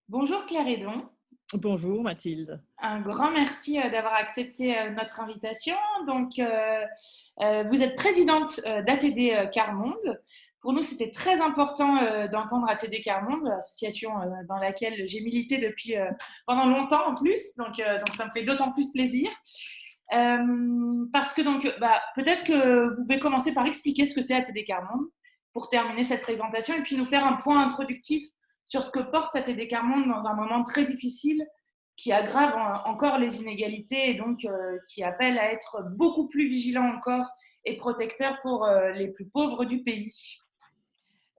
Bonjour Claire Hédon, Bonjour Mathilde. un grand merci d'avoir accepté notre invitation. Vous êtes présidente d'ATD Carmonde. Pour nous, c'était très important d'entendre ATD Carmonde, l'association dans laquelle j'ai milité depuis pendant longtemps en plus, donc ça me fait d'autant plus plaisir. Parce que peut-être que vous pouvez commencer par expliquer ce que c'est ATD Carmonde pour terminer cette présentation et puis nous faire un point introductif sur ce que porte ATD Carmonde dans un moment très difficile qui aggrave encore les inégalités et qui appelle à être beaucoup plus vigilant encore et protecteur pour les plus pauvres du pays.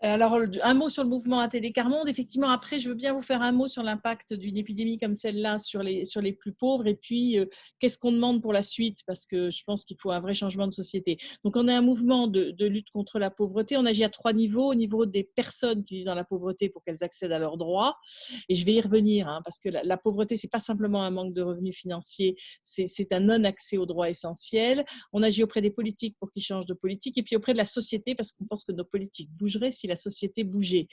Alors, un mot sur le mouvement ATD Carmonde. Effectivement, après, je veux bien vous faire un mot sur l'impact d'une épidémie comme celle-là sur les plus pauvres. Et puis, qu'est-ce qu'on demande pour la suite? Parce que je pense qu'il faut un vrai changement de société. Donc, on est un mouvement de lutte contre la pauvreté. On agit à 3 niveaux. Au niveau des personnes qui vivent dans la pauvreté pour qu'elles accèdent à leurs droits. Et je vais y revenir, hein, parce que la pauvreté, ce n'est pas simplement un manque de revenus financiers, c'est un non-accès aux droits essentiels. On agit auprès des politiques pour qu'ils changent de politique. Et puis auprès de la société, parce qu'on pense que nos politiques bougeraient si la société bougeait.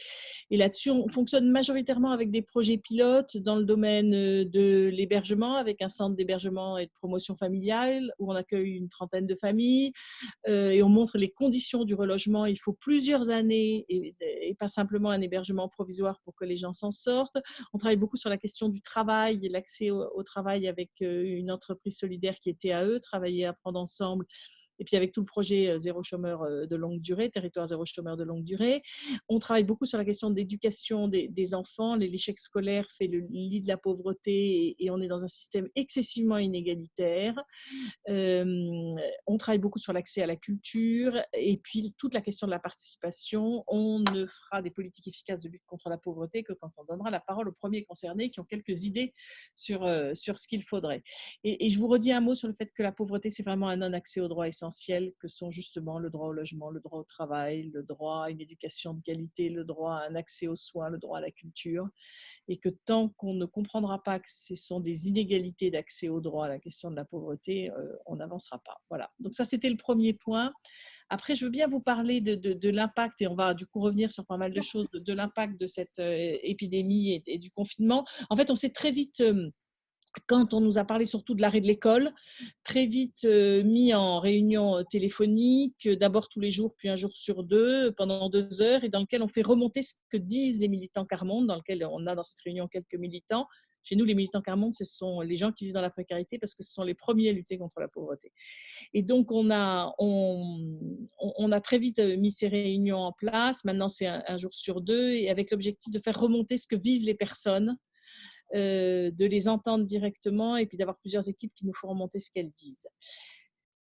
Et là-dessus, on fonctionne majoritairement avec des projets pilotes dans le domaine de l'hébergement, avec un centre d'hébergement et de promotion familiale où on accueille une trentaine de familles et on montre les conditions du relogement. Il faut plusieurs années et pas simplement un hébergement provisoire pour que les gens s'en sortent. On travaille beaucoup sur la question du travail et l'accès au travail avec une entreprise solidaire qui est TAE, Travailler, Apprendre Ensemble, et puis avec tout le projet Zéro chômeur de longue durée, territoire zéro chômeur de longue durée. On travaille beaucoup sur la question de l'éducation des enfants. L'échec scolaire fait le lit de la pauvreté et on est dans un système excessivement inégalitaire. On travaille beaucoup sur l'accès à la culture et puis toute la question de la participation. On ne fera des politiques efficaces de lutte contre la pauvreté que quand on donnera la parole aux premiers concernés qui ont quelques idées sur ce qu'il faudrait. Et je vous redis un mot sur le fait que la pauvreté, c'est vraiment un non-accès aux droits essentiels que sont justement le droit au logement, le droit au travail, le droit à une éducation de qualité, le droit à un accès aux soins, le droit à la culture, et que tant qu'on ne comprendra pas que ce sont des inégalités d'accès aux droits à la question de la pauvreté, on n'avancera pas. Voilà. Donc ça, c'était le premier point. Après, je veux bien vous parler de l'impact, et on va du coup revenir sur pas mal de choses, de l'impact de cette épidémie et du confinement. En fait, on s'est très vite quand on nous a parlé surtout de l'arrêt de l'école, très vite mis en réunion téléphonique, d'abord tous les jours, puis un jour sur deux, pendant 2 heures, et dans lequel on fait remonter ce que disent les militants Carmonde, dans lequel on a dans cette réunion quelques militants. Chez nous, les militants Carmonde, ce sont les gens qui vivent dans la précarité parce que ce sont les premiers à lutter contre la pauvreté. Et donc, on a très vite mis ces réunions en place. Maintenant, c'est un jour sur deux, et avec l'objectif de faire remonter ce que vivent les personnes, de les entendre directement et puis d'avoir plusieurs équipes qui nous font remonter ce qu'elles disent.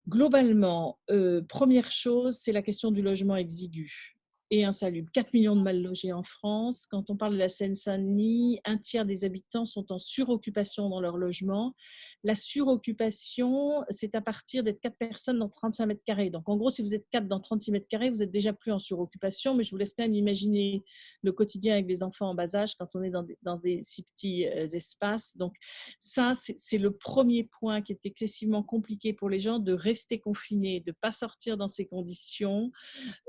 Globalement, première chose, c'est la question du logement exigu et insalubre. 4 millions de mal logés en France. Quand on parle de la Seine-Saint-Denis, un tiers des habitants sont en suroccupation dans leur logement. La suroccupation, c'est à partir d'être 4 personnes dans 35 mètres carrés. Donc, en gros, si vous êtes 4 dans 36 mètres carrés, vous n'êtes déjà plus en suroccupation, mais je vous laisse quand même imaginer le quotidien avec des enfants en bas âge quand on est dans des si petits espaces. Donc, ça, c'est le premier point qui est excessivement compliqué pour les gens, de rester confinés, de ne pas sortir dans ces conditions,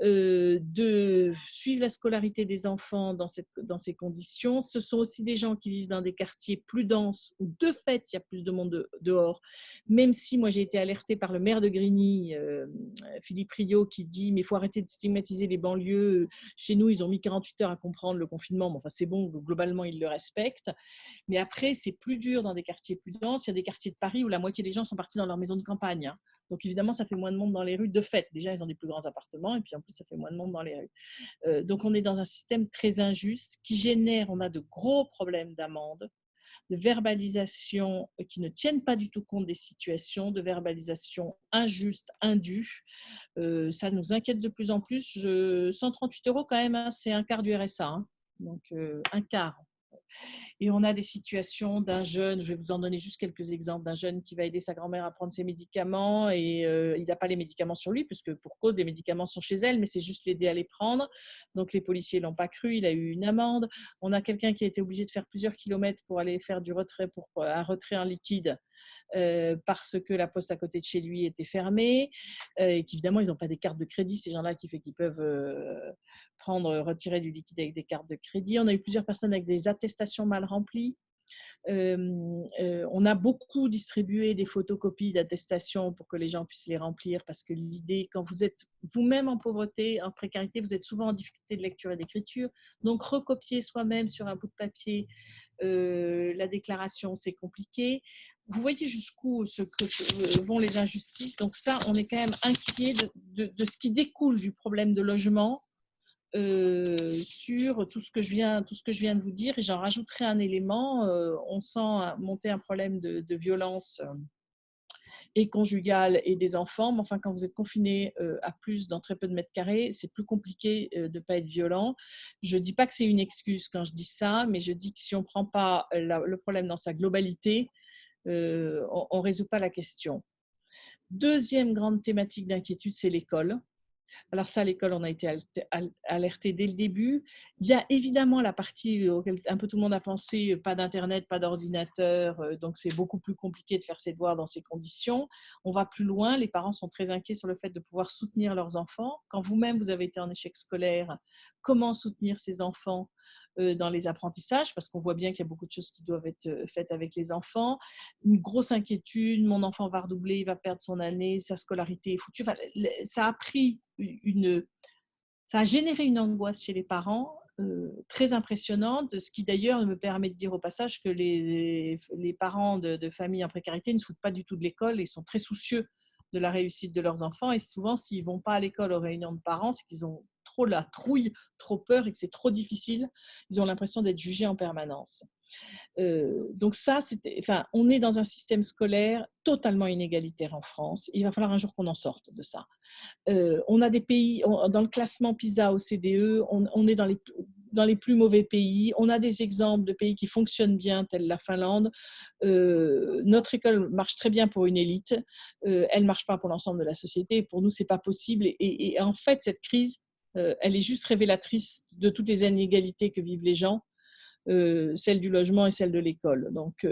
de suivre la scolarité des enfants dans ces conditions. Ce sont aussi des gens qui vivent dans des quartiers plus denses où de fait il y a plus de monde dehors, même si moi j'ai été alertée par le maire de Grigny, Philippe Rio, qui dit mais il faut arrêter de stigmatiser les banlieues. Chez nous ils ont mis 48 heures à comprendre le confinement, mais enfin c'est bon, globalement ils le respectent. Mais après c'est plus dur dans des quartiers plus denses. Il y a des quartiers de Paris où la moitié des gens sont partis dans leur maison de campagne, hein. Donc évidemment, ça fait moins de monde dans les rues de fait. Déjà, ils ont des plus grands appartements et puis en plus, ça fait moins de monde dans les rues. Donc on est dans un système très injuste qui génère, on a de gros problèmes d'amende, de verbalisation qui ne tiennent pas du tout compte des situations, de verbalisation injuste, indue. Ça nous inquiète de plus en plus. 138 euros quand même, hein, c'est un quart du RSA. Hein. Donc un quart. Et on a des situations d'un jeune, je vais vous en donner juste quelques exemples, d'un jeune qui va aider sa grand-mère à prendre ses médicaments et il n'a pas les médicaments sur lui, puisque pour cause, les médicaments sont chez elle, mais c'est juste l'aider à les prendre. Donc les policiers ne l'ont pas cru, il a eu une amende. On a quelqu'un qui a été obligé de faire plusieurs kilomètres pour aller faire du retrait, pour un retrait en liquide, parce que la poste à côté de chez lui était fermée, et qu'évidemment, ils n'ont pas des cartes de crédit, ces gens-là, qui fait qu'ils peuvent retirer du liquide avec des cartes de crédit. On a eu plusieurs personnes avec des attestations mal remplies. On a beaucoup distribué des photocopies d'attestations pour que les gens puissent les remplir, parce que l'idée, quand vous êtes vous-même en pauvreté, en précarité, vous êtes souvent en difficulté de lecture et d'écriture. Donc, recopier soi-même sur un bout de papier la déclaration, c'est compliqué. Vous voyez jusqu'où vont les injustices. Donc ça, on est quand même inquiet de ce qui découle du problème de logement sur tout ce que je viens de vous dire. Et j'en rajouterai un élément. On sent monter un problème de violence et conjugale et des enfants. Mais enfin, quand vous êtes confiné à plus dans très peu de mètres carrés, c'est plus compliqué de ne pas être violent. Je ne dis pas que c'est une excuse quand je dis ça, mais je dis que si on ne prend pas le problème dans sa globalité, on ne résout pas la question. Deuxième grande thématique d'inquiétude, c'est l'école. Alors ça, à l'école, on a été alerté dès le début. Il y a évidemment la partie auquel un peu tout le monde a pensé, pas d'internet, pas d'ordinateur, donc c'est beaucoup plus compliqué de faire ses devoirs dans ces conditions. On va plus loin, les parents sont très inquiets sur le fait de pouvoir soutenir leurs enfants. Quand vous-même, vous avez été en échec scolaire, comment soutenir ces enfants dans les apprentissages, parce qu'on voit bien qu'il y a beaucoup de choses qui doivent être faites avec les enfants. Une grosse inquiétude, mon enfant va redoubler, il va perdre son année, sa scolarité est foutue. Enfin, ça a généré une angoisse chez les parents très impressionnante, ce qui d'ailleurs me permet de dire au passage que les parents de familles en précarité ne se foutent pas du tout de l'école et sont très soucieux de la réussite de leurs enfants. Et souvent, s'ils ne vont pas à l'école aux réunions de parents, c'est qu'ils ont trop la trouille, trop peur et que c'est trop difficile. Ils ont l'impression d'être jugés en permanence. Donc ça, on est dans un système scolaire totalement inégalitaire en France. Il va falloir un jour qu'on en sorte de ça. On a des pays, dans le classement PISA OCDE, on est dans les plus mauvais pays. On a des exemples de pays qui fonctionnent bien, tels la Finlande. Notre école marche très bien pour une élite. Elle ne marche pas pour l'ensemble de la société. Pour nous, ce n'est pas possible. Et en fait, cette crise, elle est juste révélatrice de toutes les inégalités que vivent les gens. Celle du logement et celle de l'école. Donc,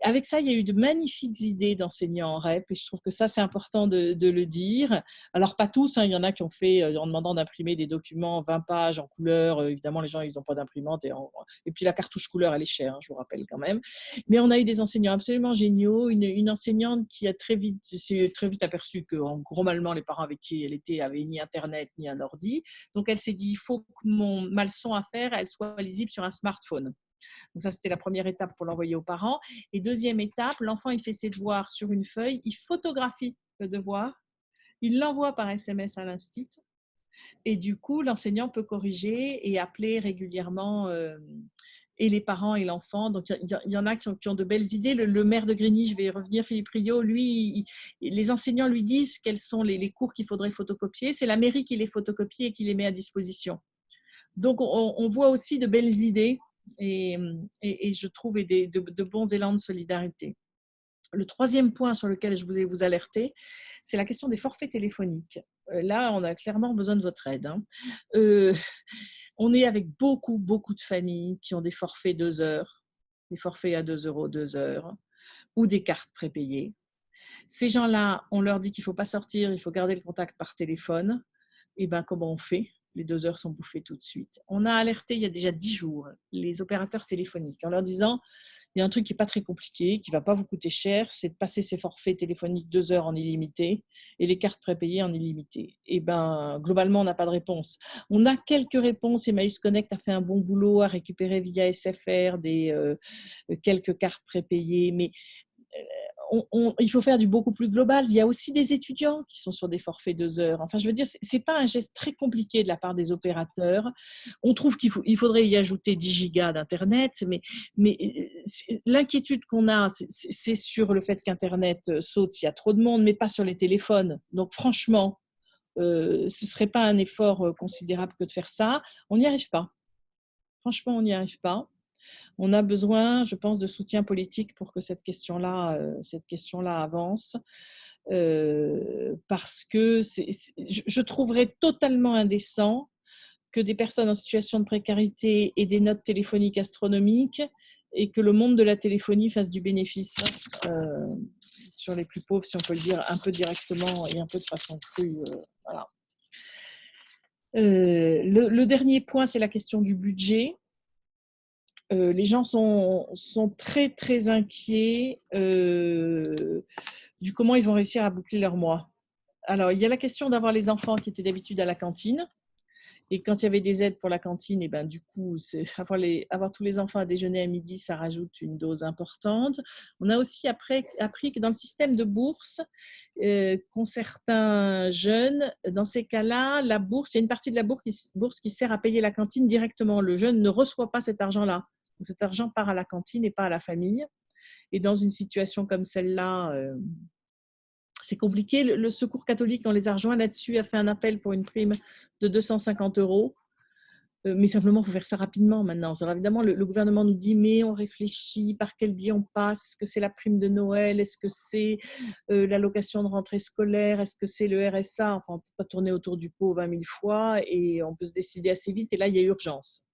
avec ça, il y a eu de magnifiques idées d'enseignants en REP et je trouve que ça, c'est important de le dire. Alors, pas tous, hein, il y en a qui ont fait, en demandant d'imprimer des documents 20 pages en couleur. Évidemment, les gens, ils n'ont pas d'imprimante et puis la cartouche couleur, elle est chère, hein, je vous rappelle quand même. Mais on a eu des enseignants absolument géniaux. Une enseignante qui s'est très vite aperçue que, normalement, les parents avec qui elle était avaient ni Internet ni un ordi. Donc, elle s'est dit, il faut que ma leçon à faire, elle soit lisible sur un smartphone. Donc ça, c'était la première étape pour l'envoyer aux parents. Et deuxième étape, l'enfant, il fait ses devoirs sur une feuille, il photographie le devoir, il l'envoie par SMS à l'instit. Et du coup, l'enseignant peut corriger et appeler régulièrement et les parents et l'enfant. Donc, il y en a qui ont de belles idées. Le maire de Grigny, je vais y revenir, Philippe Rio, lui, les enseignants lui disent quels sont les cours qu'il faudrait photocopier. C'est la mairie qui les photocopie et qui les met à disposition. Donc, on voit aussi de belles idées et je trouve de bons élans de solidarité. Le troisième point sur lequel je voulais vous alerter, c'est la question des forfaits téléphoniques. Là, on a clairement besoin de votre aide. On est avec beaucoup de familles qui ont des forfaits 2 heures, des forfaits à 2 € 2 heures, ou des cartes prépayées. Ces gens-là, on leur dit qu'il ne faut pas sortir, il faut garder le contact par téléphone. Et bien, comment on fait ? Les 2 heures sont bouffées tout de suite. On a alerté il y a déjà 10 jours les opérateurs téléphoniques en leur disant il y a un truc qui n'est pas très compliqué, qui ne va pas vous coûter cher, c'est de passer ces forfaits téléphoniques 2 heures en illimité et les cartes prépayées en illimité. Et bien, globalement, on n'a pas de réponse. On a quelques réponses. Emmaüs Connect a fait un bon boulot à récupérer via SFR quelques cartes prépayées, mais il faut faire du beaucoup plus global. Il y a aussi des étudiants qui sont sur des forfaits 2 heures. Enfin, je veux dire, ce n'est pas un geste très compliqué de la part des opérateurs. On trouve qu'il faudrait y ajouter 10 gigas d'Internet, mais l'inquiétude qu'on a, c'est sur le fait qu'Internet saute s'il y a trop de monde, mais pas sur les téléphones. Donc, franchement, ce ne serait pas un effort considérable que de faire ça. On n'y arrive pas. Franchement, on n'y arrive pas. On a besoin, je pense, de soutien politique pour que cette question-là avance. Parce que je trouverais totalement indécent que des personnes en situation de précarité aient des notes téléphoniques astronomiques et que le monde de la téléphonie fasse du bénéfice sur les plus pauvres, si on peut le dire un peu directement et un peu de façon crue. Voilà. Le dernier point, c'est la question du budget. Les gens sont très, très inquiets du comment ils vont réussir à boucler leur mois. Alors, il y a la question d'avoir les enfants qui étaient d'habitude à la cantine. Et quand il y avait des aides pour la cantine, et ben, du coup, avoir tous les enfants à déjeuner à midi, ça rajoute une dose importante. On a aussi appris que dans le système de bourse, qu'ont certains jeunes, dans ces cas-là, la bourse, il y a une partie de la bourse qui sert à payer la cantine directement. Le jeune ne reçoit pas cet argent-là. Donc, cet argent part à la cantine et pas à la famille. Et dans une situation comme celle-là, c'est compliqué. Le Secours catholique, on les a rejoints là-dessus, a fait un appel pour une prime de 250 €. Mais simplement, il faut faire ça rapidement maintenant. Alors évidemment, le gouvernement nous dit, mais on réfléchit, par quel biais on passe? Est-ce que c'est la prime de Noël? Est-ce que c'est l'allocation de rentrée scolaire? Est-ce que c'est le RSA? Enfin, on ne peut pas tourner autour du pot 20 000 fois et on peut se décider assez vite. Et là, il y a urgence.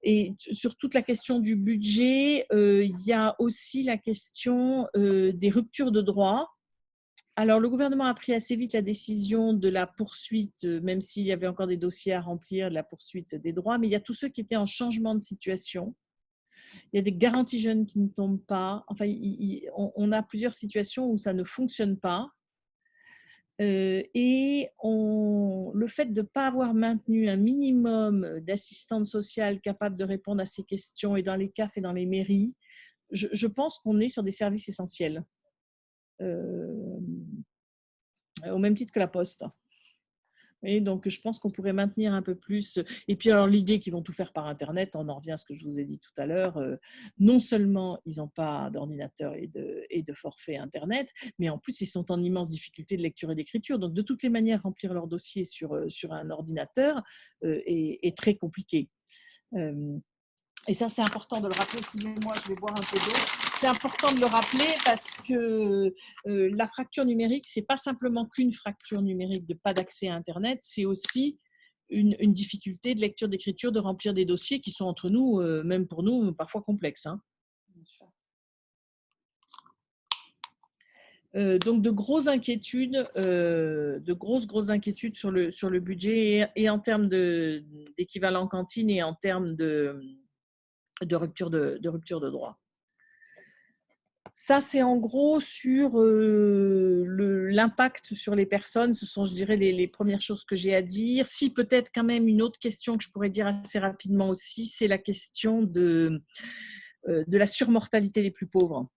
Et sur toute la question du budget, il y a aussi la question des ruptures de droit. Alors, le gouvernement a pris assez vite la décision de la poursuite, même s'il y avait encore des dossiers à remplir, de la poursuite des droits, mais il y a tous ceux qui étaient en changement de situation. Il y a des garanties jeunes qui ne tombent pas. Enfin, on a plusieurs situations où ça ne fonctionne pas. Et le fait de ne pas avoir maintenu un minimum d'assistantes sociales capables de répondre à ces questions, et dans les CAF et dans les mairies, je pense qu'on est sur des services essentiels, au même titre que la Poste. Et donc, je pense qu'on pourrait maintenir un peu plus. Et puis, alors, l'idée qu'ils vont tout faire par Internet, on en revient à ce que je vous ai dit tout à l'heure. Non seulement ils n'ont pas d'ordinateur et de forfait Internet, mais en plus, ils sont en immense difficulté de lecture et d'écriture. Donc, de toutes les manières, remplir leur dossier sur un ordinateur est très compliqué. Et ça, c'est important de le rappeler. Excusez-moi, je vais boire un peu d'eau. C'est important de le rappeler parce que la fracture numérique, ce n'est pas simplement qu'une fracture numérique de pas d'accès à Internet, c'est aussi une difficulté de lecture, d'écriture, de remplir des dossiers qui sont entre nous, même pour nous, parfois complexes. Hein. Donc de grosses inquiétudes, grosses inquiétudes sur le budget et en termes d'équivalent cantine et en termes de rupture de droit. Ça, c'est en gros sur l'impact sur les personnes. Ce sont, je dirais, les premières choses que j'ai à dire. Si peut-être quand même une autre question que je pourrais dire assez rapidement aussi, c'est la question de la surmortalité des plus pauvres.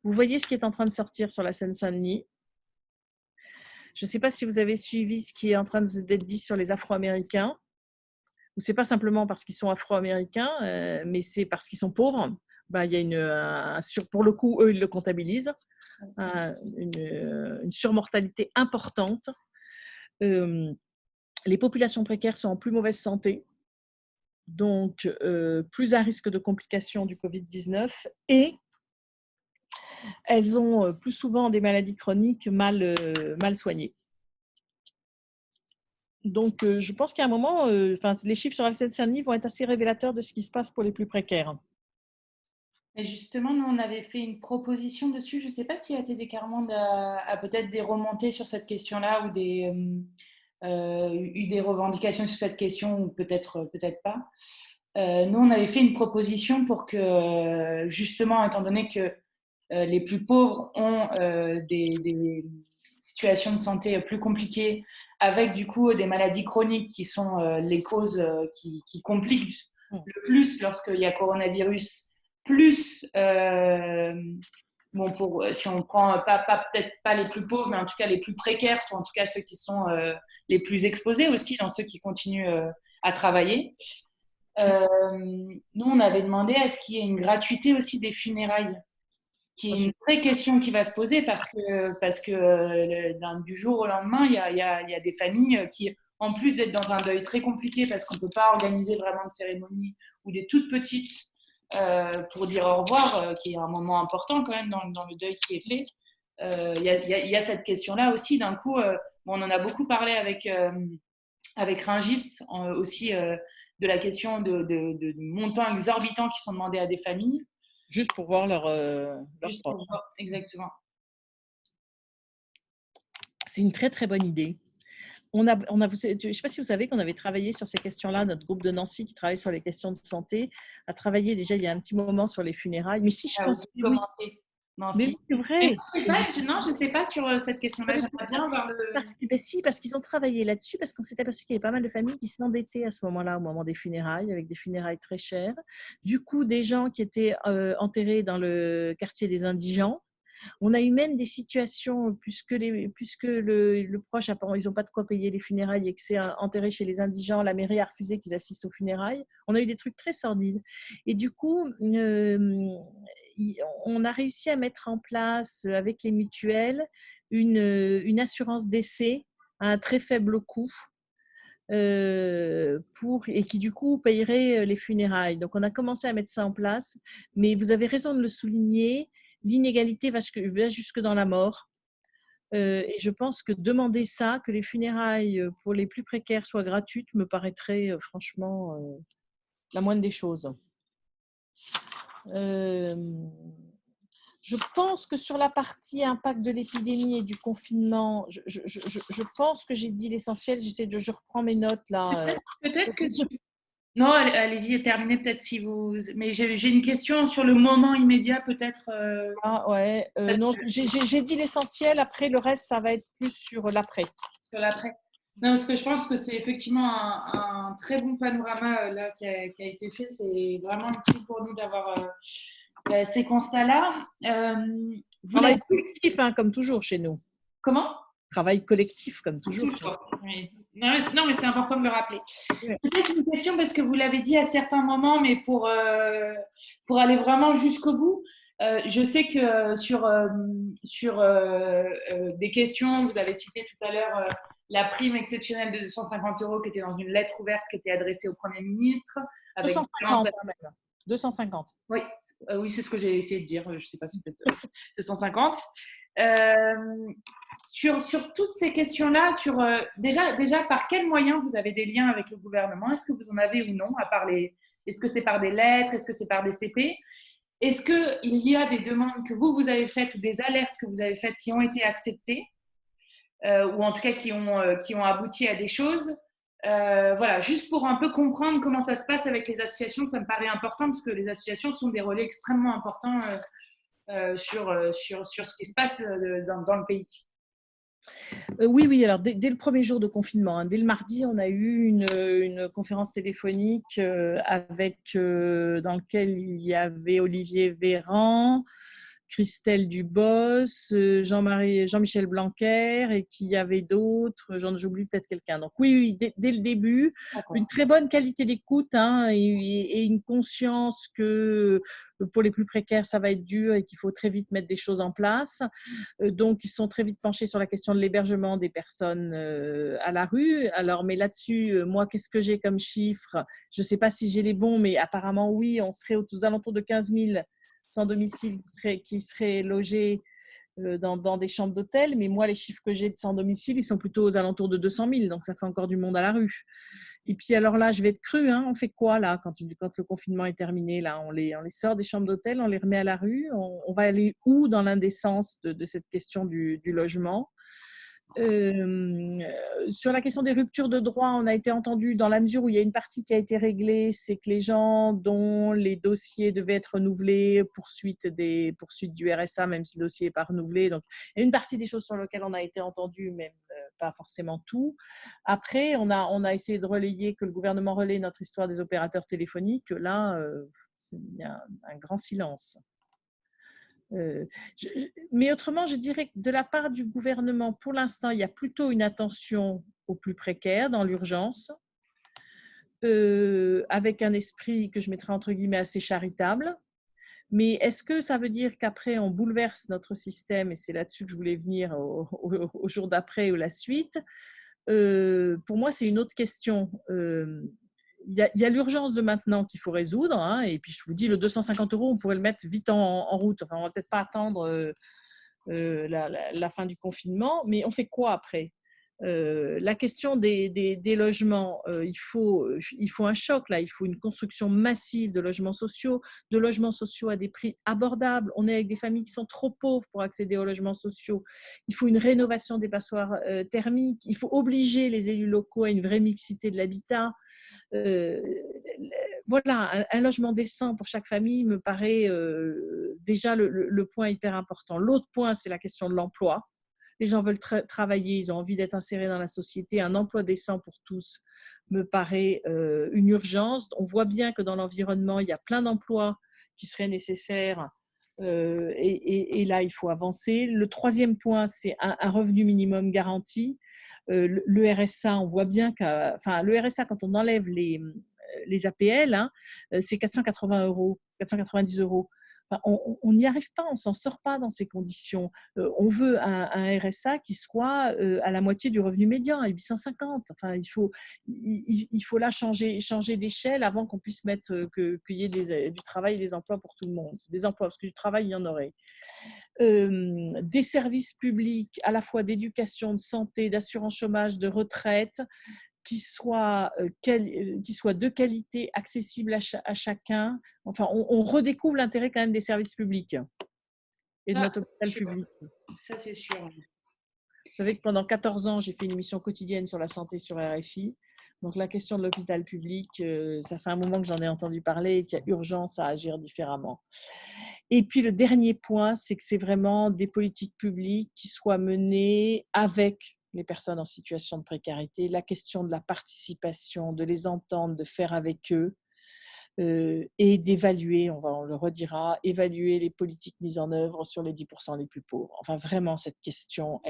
Vous voyez ce qui est en train de sortir sur la Seine-Saint-Denis. Je ne sais pas si vous avez suivi ce qui est en train d'être dit sur les Afro-Américains. Ce n'est pas simplement parce qu'ils sont Afro-Américains, mais c'est parce qu'ils sont pauvres. Ben, il y a pour le coup, eux, ils le comptabilisent, une surmortalité importante. Les populations précaires sont en plus mauvaise santé, donc plus à risque de complications du Covid-19 et elles ont plus souvent des maladies chroniques mal soignées. Donc, je pense qu'à un moment, les chiffres sur la Seine-Saint-Denis vont être assez révélateurs de ce qui se passe pour les plus précaires. Et justement, nous, on avait fait une proposition dessus. Je ne sais pas si ATD Carmonde a peut-être des remontées sur cette question-là ou eu des revendications sur cette question ou peut-être pas. Nous, on avait fait une proposition pour que, justement, étant donné que les plus pauvres ont des situations de santé plus compliquées, avec du coup des maladies chroniques qui sont les causes qui compliquent le plus lorsqu'il y a coronavirus, plus, si on prend peut-être pas les plus pauvres, mais en tout cas les plus précaires, sont en tout cas ceux qui sont les plus exposés aussi dans ceux qui continuent à travailler. Nous, on avait demandé à ce qu'il y ait une gratuité aussi des funérailles, qui est une vraie question qui va se poser parce que du jour au lendemain, il y a des familles qui, en plus d'être dans un deuil très compliqué parce qu'on ne peut pas organiser vraiment de cérémonie ou des toutes petites pour dire au revoir, qui est un moment important quand même dans le deuil qui est fait, il y a cette question-là aussi. D'un coup, on en a beaucoup parlé avec Rungis aussi de la question de montants exorbitants qui sont demandés à des familles. Juste pour voir leur Juste pour voir, exactement. C'est une très, très bonne idée. je ne sais pas si vous savez qu'on avait travaillé sur ces questions-là. Notre groupe de Nancy qui travaille sur les questions de santé a travaillé déjà il y a un petit moment sur les funérailles. Mais si, je Ah pense oui, que oui. commencer. Non, Mais si. oui, c'est Mais vrai. non, je sais pas sur cette question-là. J'aimerais bien avoir le. Ben si, parce qu'ils ont travaillé là-dessus, parce qu'on s'est aperçu qu'il y avait pas mal de familles qui s'endettaient à ce moment-là, au moment des funérailles, avec des funérailles très chères. Du coup, des gens qui étaient enterrés dans le quartier des indigents. On a eu même des situations, puisque le proche, ils n'ont pas de quoi payer les funérailles et que c'est enterré chez les indigents, la mairie a refusé qu'ils assistent aux funérailles. On a eu des trucs très sordides. Et du coup, on a réussi à mettre en place, avec les mutuelles, une assurance décès à un très faible coût. Et qui du coup payerait les funérailles. Donc on a commencé à mettre ça en place, mais vous avez raison de le souligner, l'inégalité va jusque dans la mort. Et je pense que demander ça, que les funérailles pour les plus précaires soient gratuites, me paraîtrait franchement la moindre des choses. Je pense que sur la partie impact de l'épidémie et du confinement, je pense que j'ai dit l'essentiel. Je reprends mes notes là. Peut-être que. Non, allez-y, terminez peut-être si vous. Mais j'ai une question sur le moment immédiat, peut-être. Ah ouais, non, j'ai dit l'essentiel. Après, le reste, ça va être plus sur l'après. Sur l'après. Non, parce que je pense que c'est effectivement un très bon panorama là qui a été fait. C'est vraiment utile pour nous d'avoir ces constats-là. Vous l'avez Travail collectif, hein, comme toujours chez nous. Comment? Travail collectif, comme toujours. Oui. Non, mais c'est important de le rappeler. Ouais. Peut-être une question parce que vous l'avez dit à certains moments, mais pour aller vraiment jusqu'au bout, je sais que sur des questions, vous avez cité tout à l'heure la prime exceptionnelle de 250 € qui était dans une lettre ouverte qui était adressée au Premier ministre. Avec 250 même. 250. Oui, oui, c'est ce que j'ai essayé de dire. Je ne sais pas si c'est peut-être 250. Sur toutes ces questions-là, déjà, par quels moyens vous avez des liens avec le gouvernement? Est-ce que vous en avez ou non, est-ce que c'est par des lettres? Est-ce que c'est par des CP? Est-ce qu'il y a des demandes que vous avez faites ou des alertes que vous avez faites qui ont été acceptées ou en tout cas qui ont abouti à des choses? Voilà, juste pour un peu comprendre comment ça se passe avec les associations, ça me paraît important parce que les associations sont des relais extrêmement importants sur ce qui se passe dans le pays. Oui. Alors, dès le premier jour de confinement, hein, dès le mardi, on a eu une conférence téléphonique dans laquelle il y avait Olivier Véran, Christelle Dubos, Jean-Michel Blanquer et qu'il y avait d'autres, j'oublie peut-être quelqu'un. Donc oui, dès le début, une très bonne qualité d'écoute hein, et une conscience que pour les plus précaires, ça va être dur et qu'il faut très vite mettre des choses en place. Donc, ils sont très vite penchés sur la question de l'hébergement des personnes à la rue. Alors, mais là-dessus, moi, qu'est-ce que j'ai comme chiffre? Je ne sais pas si j'ai les bons, mais apparemment, oui, on serait aux alentours de 15 000 sans domicile qui seraient logés dans des chambres d'hôtel. Mais moi, les chiffres que j'ai de sans domicile, ils sont plutôt aux alentours de 200 000. Donc, ça fait encore du monde à la rue. Et puis, alors là, je vais être crue. Hein, on fait quoi, là, quand le confinement est terminé là, on les sort des chambres d'hôtel, on les remet à la rue. On va aller où dans l'indécence de cette question du logement? Sur la question des ruptures de droit, on a été entendu dans la mesure où il y a une partie qui a été réglée, c'est que les gens dont les dossiers devaient être renouvelés, poursuite du RSA, même si le dossier n'est pas renouvelé. Donc, il y a une partie des choses sur lesquelles on a été entendu, même pas forcément tout. Après, on a essayé de relayer, que le gouvernement relaie notre histoire des opérateurs téléphoniques. Là, il y a un grand silence. Mais autrement, je dirais que de la part du gouvernement, pour l'instant, il y a plutôt une attention aux plus précaires dans l'urgence, avec un esprit que je mettrais entre guillemets assez charitable. Mais est-ce que ça veut dire qu'après, on bouleverse notre système? Et c'est là-dessus que je voulais venir au jour d'après ou la suite. Pour moi, c'est une autre question. Il y a l'urgence de maintenant qu'il faut résoudre. Hein, et puis, je vous dis, le 250 €, on pourrait le mettre vite en route. Enfin, on ne va peut-être pas attendre la fin du confinement. Mais on fait quoi après? La question des logements, il faut un choc là, il faut une construction massive de logements sociaux à des prix abordables. On est avec des familles qui sont trop pauvres pour accéder aux logements sociaux. Il faut une rénovation des passoires thermiques. Il faut obliger les élus locaux à une vraie mixité de l'habitat. Euh, voilà, un logement décent pour chaque famille me paraît déjà le point hyper important. L'autre point, c'est la question de l'emploi. Les gens veulent travailler, ils ont envie d'être insérés dans la société. Un emploi décent pour tous me paraît une urgence. On voit bien que dans l'environnement, il y a plein d'emplois qui seraient nécessaires et là, il faut avancer. Le troisième point, c'est un revenu minimum garanti. Le RSA, on voit bien le RSA, quand on enlève les APL, hein, c'est 480 euros, 490 euros. Enfin, on n'y arrive pas, on ne s'en sort pas dans ces conditions. On veut un RSA qui soit à la moitié du revenu médian, à 850. Enfin, il faut là changer d'échelle avant qu'on puisse mettre qu'il y ait du travail et des emplois pour tout le monde. Des emplois, parce que du travail, il y en aurait. Des services publics à la fois d'éducation, de santé, d'assurance chômage, de retraite, qui soient de qualité, accessibles à chacun. Enfin, on redécouvre l'intérêt quand même des services publics et de notre hôpital public. Ça, c'est sûr. Vous savez que pendant 14 ans, j'ai fait une émission quotidienne sur la santé sur RFI. Donc, la question de l'hôpital public, ça fait un moment que j'en ai entendu parler et qu'il y a urgence à agir différemment. Et puis, le dernier point, c'est que c'est vraiment des politiques publiques qui soient menées avec les personnes en situation de précarité, la question de la participation, de les entendre, de faire avec eux et d'évaluer, on le redira, évaluer les politiques mises en œuvre sur les 10% les plus pauvres. Enfin, vraiment, cette question,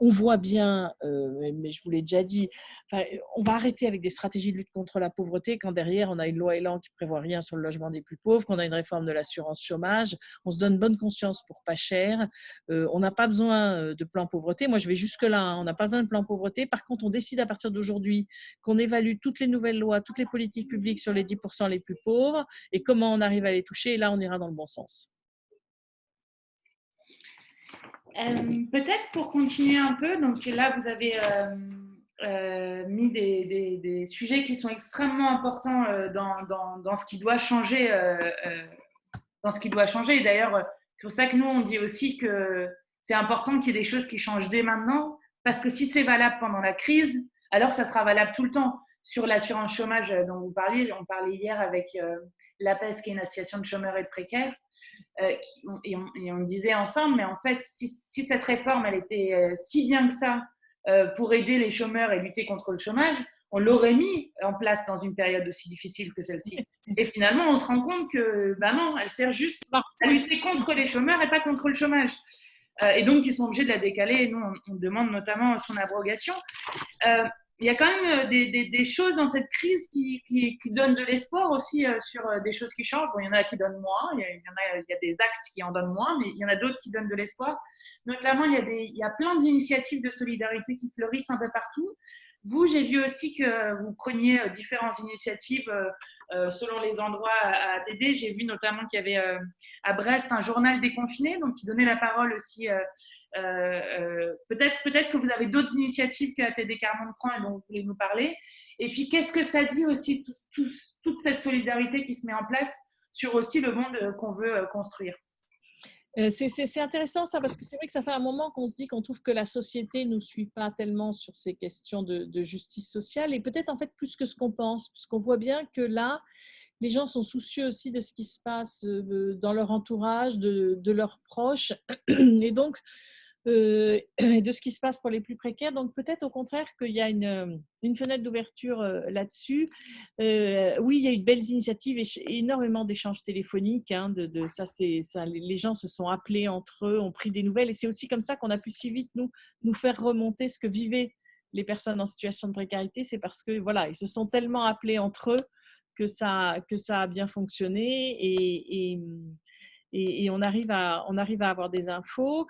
on voit bien, mais je vous l'ai déjà dit, on va arrêter avec des stratégies de lutte contre la pauvreté quand derrière, on a une loi Elan qui ne prévoit rien sur le logement des plus pauvres, qu'on a une réforme de l'assurance chômage, on se donne bonne conscience pour pas cher, on n'a pas besoin de plan pauvreté. Moi, je vais jusque-là, hein, on n'a pas besoin de plan pauvreté. Par contre, on décide à partir d'aujourd'hui qu'on évalue toutes les nouvelles lois, toutes les politiques publiques sur les 10% les plus pauvres et comment on arrive à les toucher. Et là, on ira dans le bon sens. Peut-être pour continuer un peu, donc là, vous avez mis des sujets qui sont extrêmement importants dans ce qui doit changer. Dans ce qui doit changer. Et d'ailleurs, c'est pour ça que nous, on dit aussi que c'est important qu'il y ait des choses qui changent dès maintenant, parce que si c'est valable pendant la crise, alors ça sera valable tout le temps. Sur l'assurance chômage dont vous parliez, on parlait hier avec l'APES, qui est une association de chômeurs et de précaires, et on disait ensemble, mais en fait, si cette réforme, elle était si bien que ça pour aider les chômeurs et lutter contre le chômage, on l'aurait mis en place dans une période aussi difficile que celle-ci. Et finalement, on se rend compte que non, elle sert juste à lutter contre les chômeurs et pas contre le chômage. Et donc, ils sont obligés de la décaler. Et nous, on demande notamment son abrogation. Il y a quand même des choses dans cette crise qui donnent de l'espoir aussi sur des choses qui changent. Bon, il y en a qui donnent moins, il y a des actes qui en donnent moins, mais il y en a d'autres qui donnent de l'espoir. Notamment, il y a plein d'initiatives de solidarité qui fleurissent un peu partout. Vous, j'ai vu aussi que vous preniez différentes initiatives selon les endroits à ATD. J'ai vu notamment qu'il y avait à Brest un journal déconfiné, donc qui donnait la parole aussi. Peut-être que vous avez d'autres initiatives que ATD Carmonde prend et dont vous voulez nous parler. Et puis, qu'est-ce que ça dit aussi, toute cette solidarité qui se met en place sur aussi le monde qu'on veut construire? C'est intéressant ça, parce que c'est vrai que ça fait un moment qu'on se dit qu'on trouve que la société ne nous suit pas tellement sur ces questions de justice sociale, et peut-être en fait plus que ce qu'on pense, parce qu'on voit bien que là, les gens sont soucieux aussi de ce qui se passe dans leur entourage, de leurs proches, et donc de ce qui se passe pour les plus précaires. Donc peut-être au contraire qu'il y a une fenêtre d'ouverture là-dessus. Oui, il y a eu de belles initiatives et énormément d'échanges téléphoniques. Hein, les gens se sont appelés entre eux, ont pris des nouvelles, et c'est aussi comme ça qu'on a pu si vite nous faire remonter ce que vivaient les personnes en situation de précarité. C'est parce que voilà, ils se sont tellement appelés entre eux que ça a bien fonctionné, et on arrive à avoir des infos.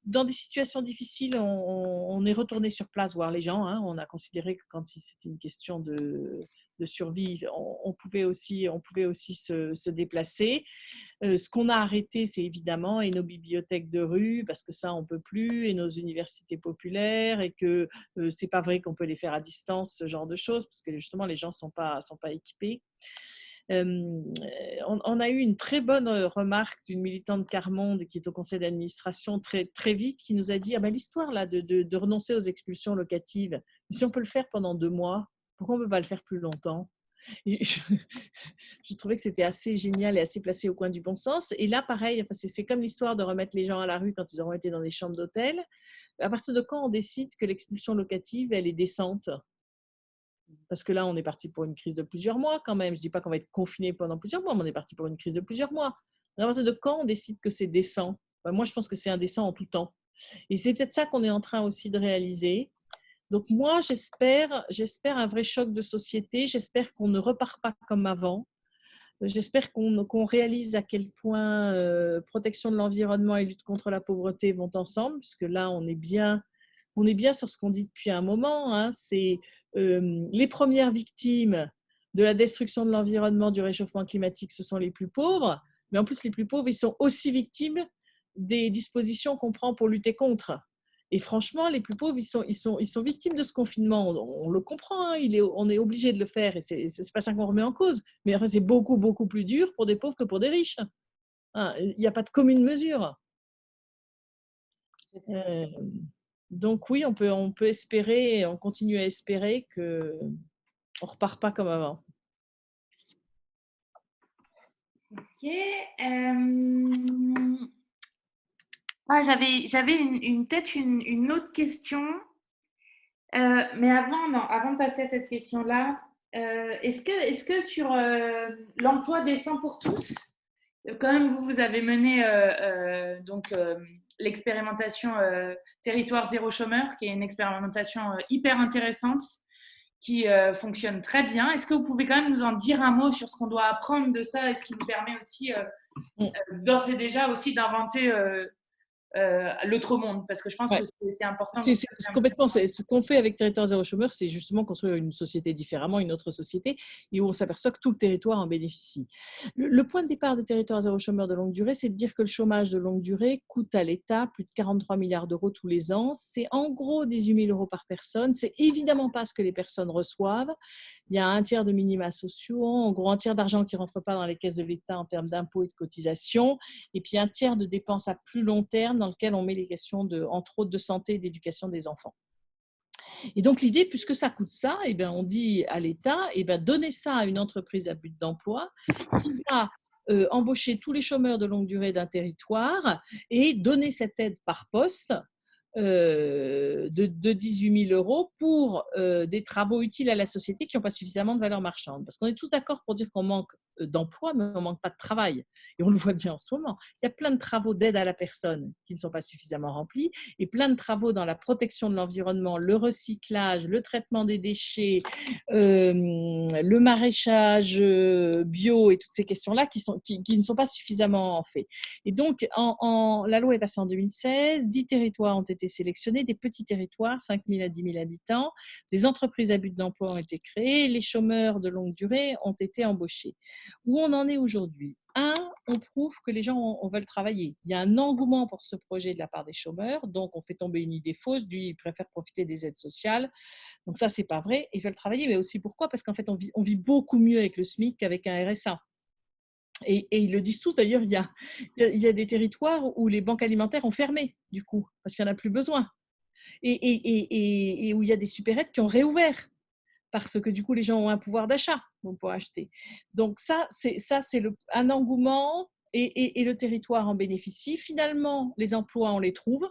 Dans des situations difficiles, on est retourné sur place voir les gens. Hein. On a considéré que quand c'était une question de survie, on pouvait aussi se déplacer. Ce qu'on a arrêté, c'est évidemment et nos bibliothèques de rue, parce que ça, on ne peut plus, et nos universités populaires, et que ce n'est pas vrai qu'on peut les faire à distance, ce genre de choses, parce que justement, les gens ne sont pas équipés. On a eu une très bonne remarque d'une militante Carmonde qui est au conseil d'administration très, très vite, qui nous a dit l'histoire là, de renoncer aux expulsions locatives, si on peut le faire pendant 2 mois, pourquoi on ne peut pas le faire plus longtemps? Et je trouvais que c'était assez génial et assez placé au coin du bon sens. Et là, pareil, c'est comme l'histoire de remettre les gens à la rue quand ils auront été dans des chambres d'hôtel. À partir de quand on décide que l'expulsion locative, elle est décente? Parce que là, on est parti pour une crise de plusieurs mois quand même. Je ne dis pas qu'on va être confiné pendant plusieurs mois, mais on est parti pour une crise de plusieurs mois. À partir de quand on décide que c'est décent? Moi, je pense que c'est indécent en tout temps. Et c'est peut-être ça qu'on est en train aussi de réaliser. Donc moi, j'espère un vrai choc de société. J'espère qu'on ne repart pas comme avant. J'espère qu'on réalise à quel point protection de l'environnement et lutte contre la pauvreté vont ensemble, puisque là, on est bien sur ce qu'on dit depuis un moment. Hein. C'est les premières victimes de la destruction de l'environnement, du réchauffement climatique, ce sont les plus pauvres. Mais en plus, les plus pauvres, ils sont aussi victimes des dispositions qu'on prend pour lutter contre. Et franchement, les plus pauvres, ils sont victimes de ce confinement. On le comprend, hein, on est obligé de le faire et ce n'est pas ça qu'on remet en cause. Mais enfin, c'est beaucoup, beaucoup plus dur pour des pauvres que pour des riches. Hein, il n'y a pas de commune mesure. Donc oui, on peut espérer, on continue à espérer qu'on ne repart pas comme avant. Ok. J'avais une autre question. Mais avant de passer à cette question-là, est-ce que sur l'emploi décent pour tous, quand même vous avez mené l'expérimentation Territoire zéro chômeur, qui est une expérimentation hyper intéressante, qui fonctionne très bien. Est-ce que vous pouvez quand même nous en dire un mot sur ce qu'on doit apprendre de ça et ce qui nous permet aussi d'ores et déjà aussi d'inventer l'autre monde, parce que je pense que c'est important. Complètement. Ce qu'on fait avec Territoire zéro chômeur, c'est justement construire une société différemment, une autre société, et où on s'aperçoit que tout le territoire en bénéficie. Le point de départ de Territoire zéro chômeur de longue durée, c'est de dire que le chômage de longue durée coûte à l'État plus de 43 milliards d'euros tous les ans. C'est en gros 18 000 euros par personne. C'est évidemment pas ce que les personnes reçoivent. Il y a un tiers de minima sociaux, en gros un tiers d'argent qui ne rentre pas dans les caisses de l'État en termes d'impôts et de cotisations, et puis un tiers de dépenses à plus long terme dans lequel on met les questions entre autres de santé et d'éducation des enfants. Et donc l'idée, puisque ça coûte ça, on dit à l'État, donnez ça à une entreprise à but d'emploi qui va embaucher tous les chômeurs de longue durée d'un territoire et donner cette aide par poste de 18 000 euros pour des travaux utiles à la société qui n'ont pas suffisamment de valeur marchande. Parce qu'on est tous d'accord pour dire qu'on manque d'emploi, mais on ne manque pas de travail. Et on le voit bien en ce moment. Il y a plein de travaux d'aide à la personne qui ne sont pas suffisamment remplis et plein de travaux dans la protection de l'environnement, le recyclage, le traitement des déchets, le maraîchage bio et toutes ces questions-là qui ne sont pas suffisamment faits. Et donc, la loi est passée en 2016, 10 territoires ont été sélectionnés, des petits territoires, 5 000 à 10 000 habitants, des entreprises à but d'emploi ont été créées, les chômeurs de longue durée ont été embauchés. Où on en est aujourd'hui? On prouve que les gens veulent travailler. Il y a un engouement pour ce projet de la part des chômeurs, donc on fait tomber une idée fausse, ils préfèrent profiter des aides sociales. Donc ça, c'est pas vrai, ils veulent travailler, mais aussi pourquoi? Parce qu'en fait, on vit beaucoup mieux avec le SMIC qu'avec un RSA. Et ils le disent tous, d'ailleurs, il y a des territoires où les banques alimentaires ont fermé, du coup, parce qu'il n'y en a plus besoin. Et où il y a des supérettes qui ont réouvert, parce que du coup, les gens ont un pouvoir d'achat pour acheter. Donc ça, c'est un engouement et le territoire en bénéficie. Finalement, les emplois, on les trouve.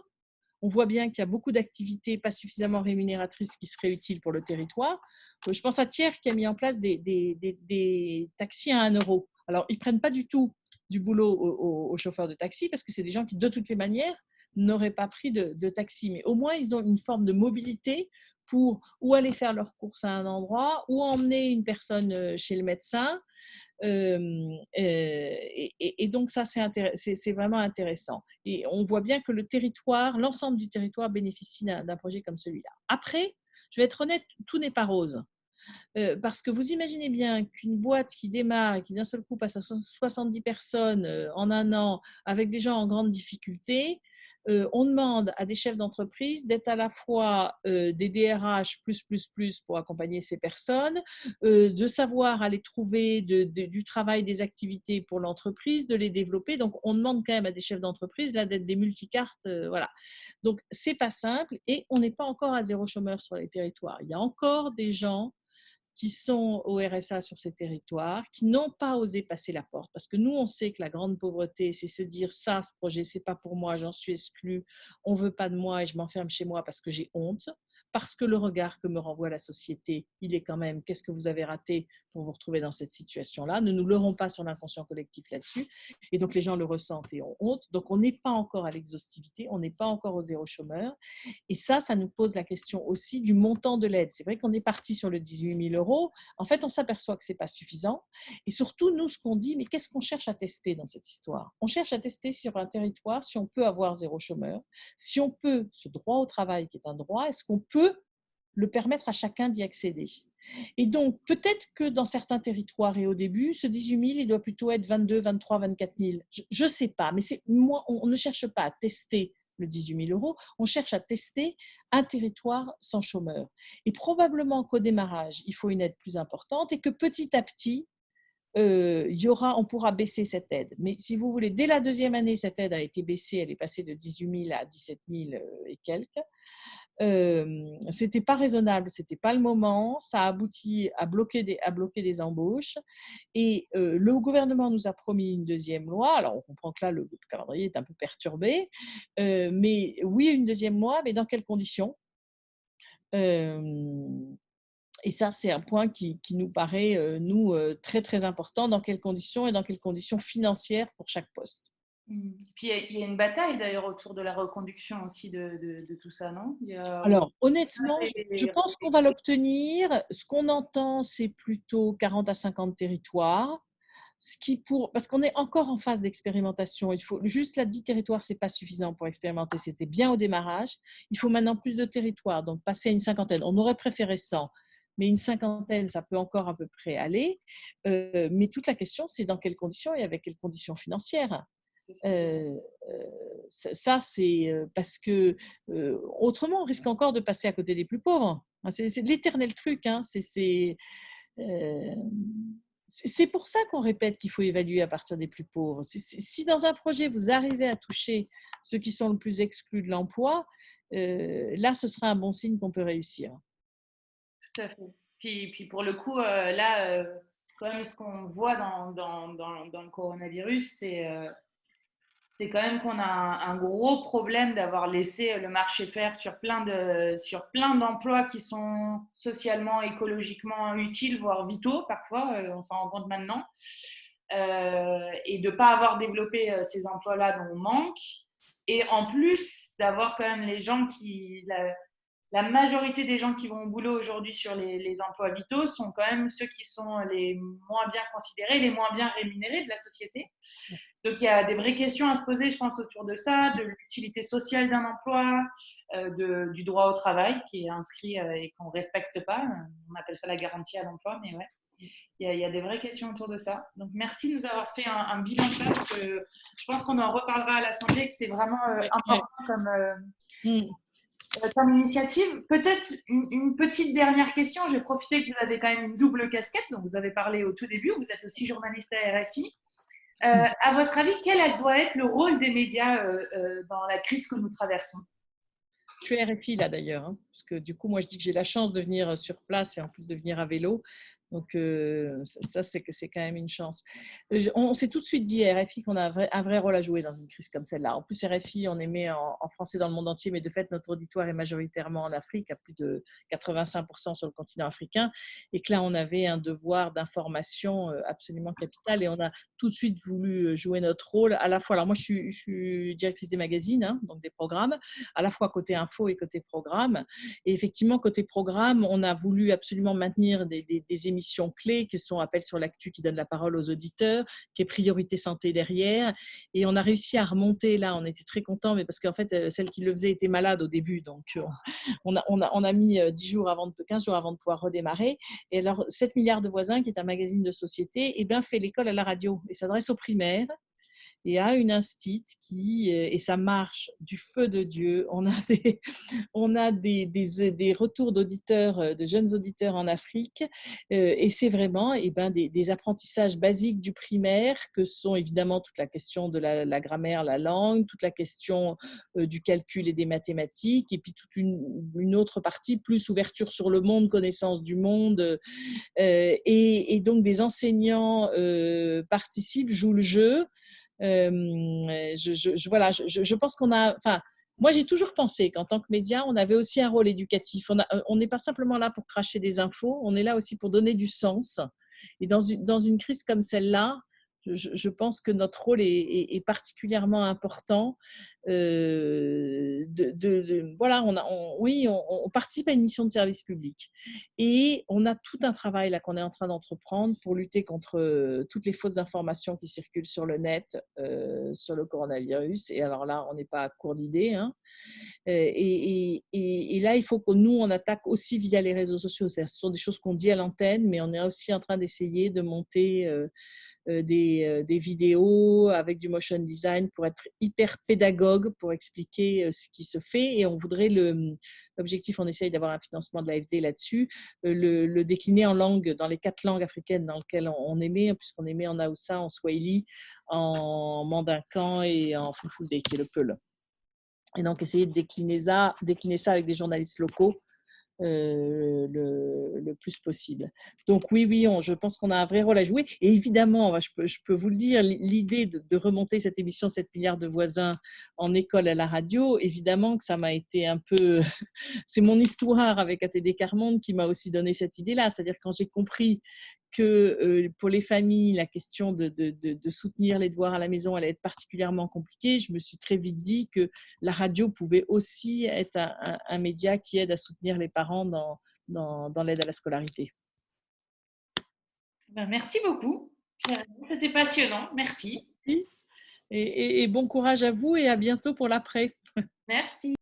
On voit bien qu'il y a beaucoup d'activités pas suffisamment rémunératrices qui seraient utiles pour le territoire. Je pense à Thiers qui a mis en place des taxis à 1 euro. Alors, ils ne prennent pas du tout du boulot aux chauffeurs de taxi parce que c'est des gens qui, de toutes les manières, n'auraient pas pris de taxi. Mais au moins, ils ont une forme de mobilité pour ou aller faire leurs courses à un endroit ou emmener une personne chez le médecin. Et donc ça, c'est vraiment intéressant. Et on voit bien que le territoire, l'ensemble du territoire bénéficie d'un projet comme celui-là. Après, je vais être honnête, tout n'est pas rose. parce que vous imaginez bien qu'une boîte qui démarre et qui d'un seul coup passe à 70 personnes en un an, avec des gens en grande difficulté, on demande à des chefs d'entreprise d'être à la fois des DRH pour accompagner ces personnes, de savoir aller trouver du travail, des activités pour l'entreprise, de les développer. Donc, on demande quand même à des chefs d'entreprise là d'être des multicartes. Voilà. Donc, c'est pas simple et on n'est pas encore à zéro chômeur sur les territoires. Il y a encore des gens qui sont au RSA sur ces territoires, qui n'ont pas osé passer la porte. Parce que nous, on sait que la grande pauvreté, c'est se dire ça, ce projet, c'est pas pour moi, j'en suis exclu, on veut pas de moi et je m'enferme chez moi parce que j'ai honte, parce que le regard que me renvoie la société, il est quand même, qu'est-ce que vous avez raté pour vous retrouver dans cette situation-là? Ne nous leurrons pas sur l'inconscient collectif là-dessus. Et donc, les gens le ressentent et ont honte. Donc, on n'est pas encore à l'exhaustivité, on n'est pas encore au zéro chômeur. Et ça nous pose la question aussi du montant de l'aide. C'est vrai qu'on est parti sur le 18 000 euros. En fait, on s'aperçoit que ce n'est pas suffisant. Et surtout, nous, ce qu'on dit, mais qu'est-ce qu'on cherche à tester dans cette histoire? On cherche à tester sur un territoire si on peut avoir zéro chômeur, si on peut, ce droit au travail qui est un droit, est-ce qu'on peut le permettre à chacun d'y accéder? Et donc, peut-être que dans certains territoires et au début, ce 18 000, il doit plutôt être 22, 23, 24 000. Je ne sais pas, mais moi, on ne cherche pas à tester le 18 000 euros, on cherche à tester un territoire sans chômeur. Et probablement qu'au démarrage, il faut une aide plus importante et que petit à petit, on pourra baisser cette aide. Mais si vous voulez, dès la deuxième année, cette aide a été baissée, elle est passée de 18 000 à 17 000 et quelques. C'était pas raisonnable, c'était pas le moment, ça a abouti à bloquer des embauches et le gouvernement nous a promis une deuxième loi. Alors on comprend que là le calendrier est un peu perturbé, mais oui, une deuxième loi, mais dans quelles conditions? Et ça, c'est un point qui nous paraît, très, très important. Dans quelles conditions et dans quelles conditions financières pour chaque poste. Puis il y a une bataille d'ailleurs autour de la reconduction aussi de tout ça, non? Alors, honnêtement, je pense qu'on va l'obtenir. Ce qu'on entend, c'est plutôt 40 à 50 territoires. Parce qu'on est encore en phase d'expérimentation. Il faut juste là, 10 territoires, ce n'est pas suffisant pour expérimenter. C'était bien au démarrage. Il faut maintenant plus de territoires, donc passer à une cinquantaine. On aurait préféré 100, mais une cinquantaine, ça peut encore à peu près aller. Mais toute la question, c'est dans quelles conditions et avec quelles conditions financières. Ça, c'est parce que autrement, on risque encore de passer à côté des plus pauvres. C'est l'éternel truc. Hein. C'est pour ça qu'on répète qu'il faut évaluer à partir des plus pauvres. Si dans un projet, vous arrivez à toucher ceux qui sont le plus exclus de l'emploi, là, ce sera un bon signe qu'on peut réussir. Tout à fait. Puis pour le coup, là, quand même, ce qu'on voit dans le coronavirus, c'est quand même qu'on a un gros problème d'avoir laissé le marché faire sur plein d'emplois qui sont socialement, écologiquement utiles, voire vitaux parfois, on s'en rend compte maintenant, et de ne pas avoir développé ces emplois-là dont on manque, et en plus d'avoir quand même les gens la majorité des gens qui vont au boulot aujourd'hui sur les emplois vitaux sont quand même ceux qui sont les moins bien considérés, les moins bien rémunérés de la société. Donc, il y a des vraies questions à se poser, je pense, autour de ça, de l'utilité sociale d'un emploi, du droit au travail qui est inscrit et qu'on ne respecte pas. On appelle ça la garantie à l'emploi, mais ouais, il y a des vraies questions autour de ça. Donc, merci de nous avoir fait un bilan de ça, parce que je pense qu'on en reparlera à l'Assemblée, que c'est vraiment important comme initiative. Peut-être une petite dernière question. J'ai profité que vous avez quand même une double casquette. Donc, vous avez parlé au tout début. Vous êtes aussi journaliste à RFI. À votre avis, quel doit être le rôle des médias dans la crise que nous traversons? Je suis RFI là d'ailleurs, hein, parce que du coup, moi je dis que j'ai la chance de venir sur place et en plus de venir à vélo. Donc ça, c'est quand même une chance. On s'est tout de suite dit à RFI qu'on a un vrai rôle à jouer dans une crise comme celle-là. En plus, RFI, on émet en français dans le monde entier, mais de fait, notre auditoire est majoritairement en Afrique, à plus de 85% sur le continent africain. Et que là, on avait un devoir d'information absolument capital et on a tout de suite voulu jouer notre rôle à la fois. Alors moi, je suis directrice des magazines, hein, donc des programmes, à la fois côté info et côté programme. Et effectivement, côté programme, on a voulu absolument maintenir des émissions émissions clés qui sont Appel sur l'actu qui donne la parole aux auditeurs, qui est Priorité santé derrière. Et on a réussi à remonter là, on était très contents, mais parce qu'en fait, celle qui le faisait était malade au début, donc on a mis 15 jours avant de pouvoir redémarrer. Et alors, 7 milliards de voisins, qui est un magazine de société, eh bien, fait l'école à la radio et s'adresse aux primaires et à une instite qui, et ça marche du feu de Dieu. On a des retours d'auditeurs, de jeunes auditeurs en Afrique, et c'est vraiment des apprentissages basiques du primaire, que sont évidemment toute la question de la grammaire, la langue, toute la question du calcul et des mathématiques, et puis toute une autre partie, plus ouverture sur le monde, connaissance du monde, et donc des enseignants participent, jouent le jeu. Voilà, je pense qu'on a, enfin, moi j'ai toujours pensé qu'en tant que média, on avait aussi un rôle éducatif. On n'est pas simplement là pour cracher des infos, on est là aussi pour donner du sens. Et dans une crise comme celle-là, je pense que notre rôle est particulièrement important. Voilà, oui, on participe à une mission de service public. Et on a tout un travail là qu'on est en train d'entreprendre pour lutter contre toutes les fausses informations qui circulent sur le net, sur le coronavirus. Et alors là, on n'est pas à court d'idées, hein. Et là, il faut que nous, on attaque aussi via les réseaux sociaux. Ce sont des choses qu'on dit à l'antenne, mais on est aussi en train d'essayer de monter des vidéos avec du motion design pour être hyper pédagogue, pour expliquer ce qui se fait. Et on voudrait l'objectif, on essaye d'avoir un financement de l'AFD là-dessus, le décliner en langue, dans les 4 langues africaines dans lesquelles on émet, puisqu'on émet en Hausa, en Swahili, en Mandinkan et en Fulfulde, qui est le Peul. Et donc, essayer de décliner ça avec des journalistes locaux le plus possible. Donc oui, je pense qu'on a un vrai rôle à jouer. Et évidemment, je peux vous le dire, l'idée de remonter cette émission 7 milliards de voisins en école à la radio, évidemment que ça m'a été un peu... C'est mon histoire avec ATD Quart Monde qui m'a aussi donné cette idée-là. C'est-à-dire quand j'ai compris que pour les familles, la question de soutenir les devoirs à la maison allait être particulièrement compliquée, je me suis très vite dit que la radio pouvait aussi être un média qui aide à soutenir les parents dans l'aide à la scolarité. Merci beaucoup. C'était passionnant. Merci. Et bon courage à vous et à bientôt pour l'après. Merci.